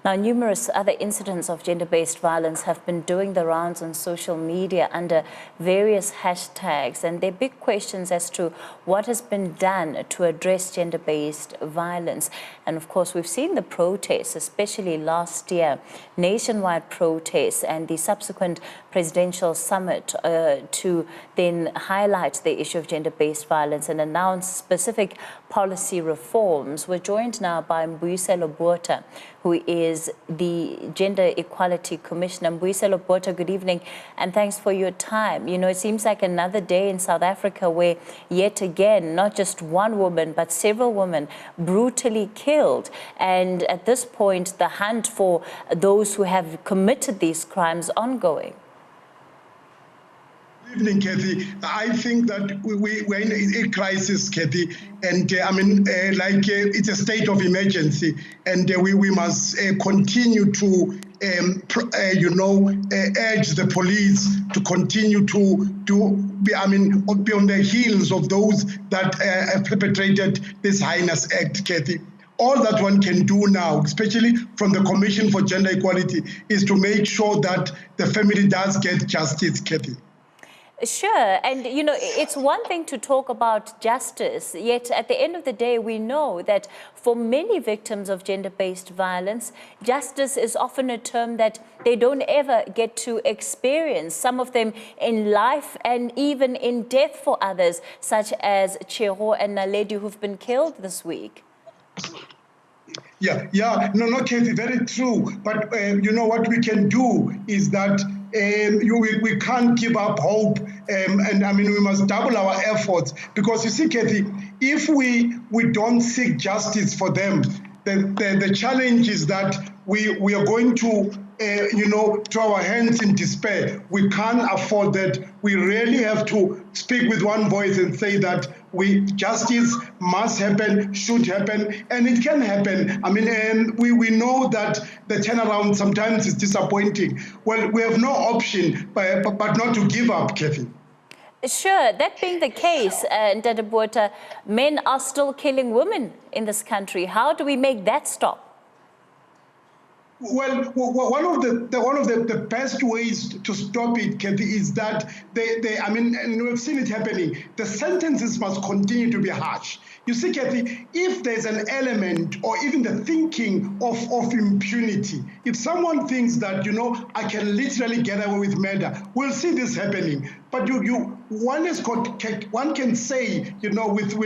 Now, numerous other incidents of gender-based violence have been doing the rounds on social media under various hashtags, and there are big questions as to what has been done to address gender-based violence. And of course, we've seen the protests, especially last year, nationwide protests and the subsequent presidential summit to then highlight the issue of gender-based violence and announce specific policy reforms. We're joined now by Mbuyiselo, Botha, who is the Gender Equality Commissioner. Mbuyiselo, Botha, good evening, and thanks for your time. You know, it seems like another day in South Africa where yet again, not just one woman, but several women brutally killed. And at this point, the hunt for those who have committed these crimes ongoing. Good evening, Kathy. I think that we're in a crisis, Kathy, and it's a state of emergency, and we must continue to, urge the police to continue to be on the heels of those that have perpetrated this heinous act, Kathy. All that one can do now, especially from the Commission for Gender Equality, is to make sure that the family does get justice, Kathy. Sure, and you know, it's one thing to talk about justice, yet at the end of the day, we know that for many victims of gender-based violence, justice is often a term that they don't ever get to experience, some of them in life and even in death for others, such as Chero and Naledi, who've been killed this week. No, Kathy, very true. But what we can do is that we can't give up hope, we must double our efforts, because you see, Kathy, if we don't seek justice for them, the challenge is that we are going to throw our hands in despair. We can't afford that. We really have to speak with one voice and say that justice must happen, should happen, and it can happen. We know that the turnaround sometimes is disappointing. Well, we have no option but not to give up, Kathy. Sure, that being the case, Ndada Botha, men are still killing women in this country. How do we make that stop? Well, one of the best ways to stop it, Kathy, is that and we've seen it happening. The sentences must continue to be harsh. You see, Kathy, if there's an element or even the thinking of impunity, if someone thinks that I can literally get away with murder, we'll see this happening. But one can say with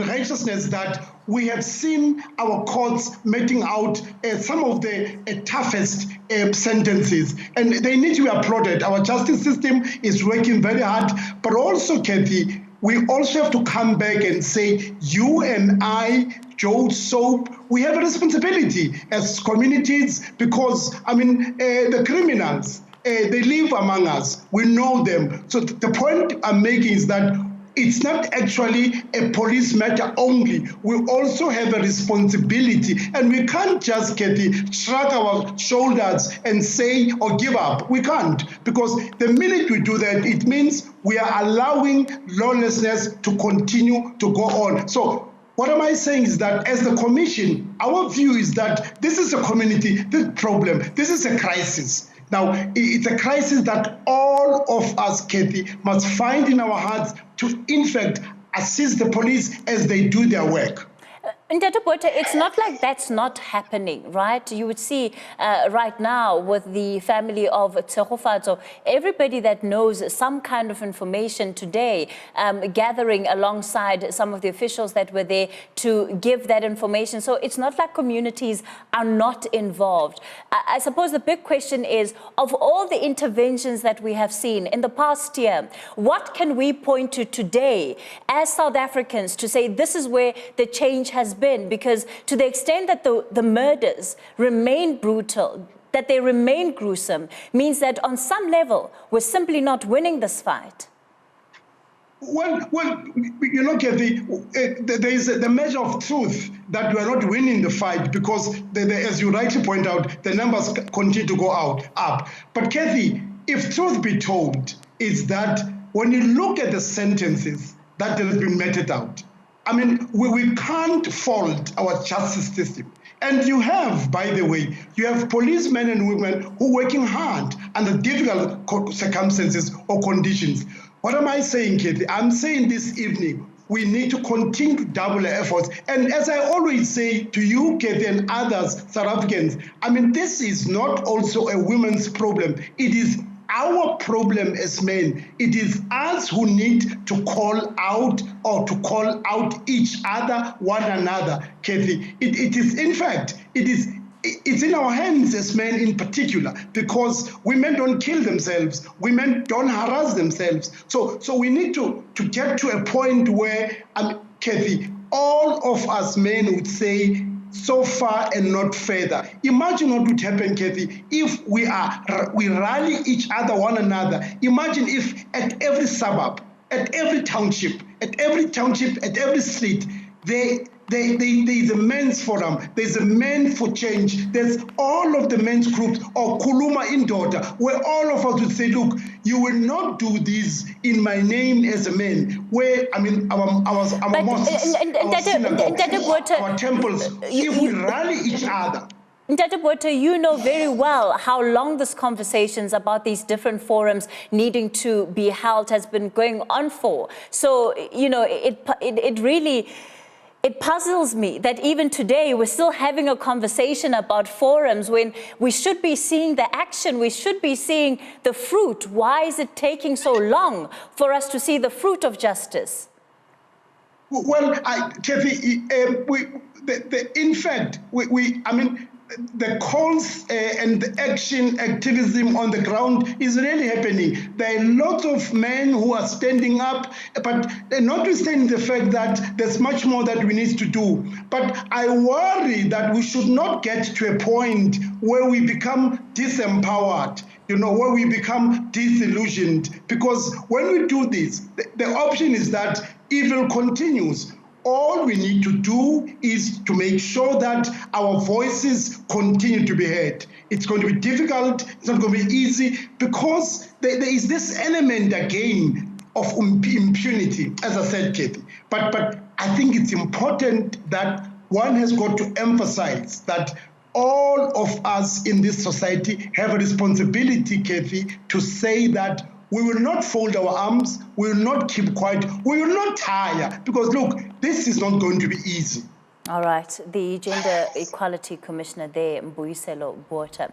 righteousness that we have seen our courts meting out some of the toughest sentences, and they need to be applauded. Our justice system is working very hard, but also, Kathy, we also have to come back and say, you and I, Joe Soap, we have a responsibility as communities, because the criminals, they live among us. We know them. So the point I'm making is that it's not actually a police matter only. We also have a responsibility, and we can't just shrug our shoulders and say or give up. We can't, because the minute we do that, it means we are allowing lawlessness to continue to go on. So what am I saying is that as the Commission, our view is that this is a community problem. This is a crisis. Now, it's a crisis that all of us, Kathy, must find in our hearts to, in fact, assist the police as they do their work. Ndada Botha, it's not like that's not happening, right? You would see right now with the family of Tsegofatso, everybody that knows some kind of information today, gathering alongside some of the officials that were there to give that information. So it's not like communities are not involved. I suppose the big question is, of all the interventions that we have seen in the past year, what can we point to today as South Africans to say this is where the change has been? Because to the extent that the murders remain brutal, that they remain gruesome, means that on some level, we're simply not winning this fight. Well, Kathy, there is the measure of truth that we are not winning the fight, because, as you rightly point out, the numbers continue to go up. But Kathy, if truth be told, is that when you look at the sentences that have been meted out, I mean, we can't fault our justice system. And you have, by the way, you have policemen and women who are working hard under difficult circumstances or conditions. What am I saying, Kathy? I'm saying this evening, we need to continue to double our efforts. And as I always say to you, Kathy, and others, South Africans, I mean, this is not also a women's problem. It is our problem as men. It is us who need to call out or to call out each other, one another, Kathy. It is, in fact, it's in our hands as men in particular, because women don't kill themselves, women don't harass themselves. So we need to get to a point where, Kathy, all of us men would say, so far and not further. Imagine what would happen, Kathy, if we rally each other, one another. Imagine if at every suburb, at every township, at every street, there is a men's forum, there's a men for change, there's all of the men's groups, or Kuluma Indoda, where all of us would say, look, you will not do this in my name as a man, where, I mean, our mosques, our synagogues, our temples, if we rally each other. Ndata Botha, you know very well how long this conversations about these different forums needing to be held has been going on for. So, you know, it really... It puzzles me that even today we're still having a conversation about forums when we should be seeing the action, we should be seeing the fruit. Why is it taking so long for us to see the fruit of justice? Well, Kathy, in fact, I mean, the calls and the activism on the ground is really happening. There are lots of men who are standing up, but notwithstanding the fact that there's much more that we need to do. But I worry that we should not get to a point where we become disempowered, you know, where we become disillusioned. Because when we do this, the option is that evil continues. All we need to do is to make sure that our voices continue to be heard. It's going to be difficult, it's not going to be easy, because there is this element again of impunity, as I said, Kathy. But I think it's important that one has got to emphasize that all of us in this society have a responsibility, Kathy, to say that we will not fold our arms, we will not keep quiet, we will not tire, because look, this is not going to be easy. All right, the Gender Equality Commissioner there, Mbuyiselo Botha.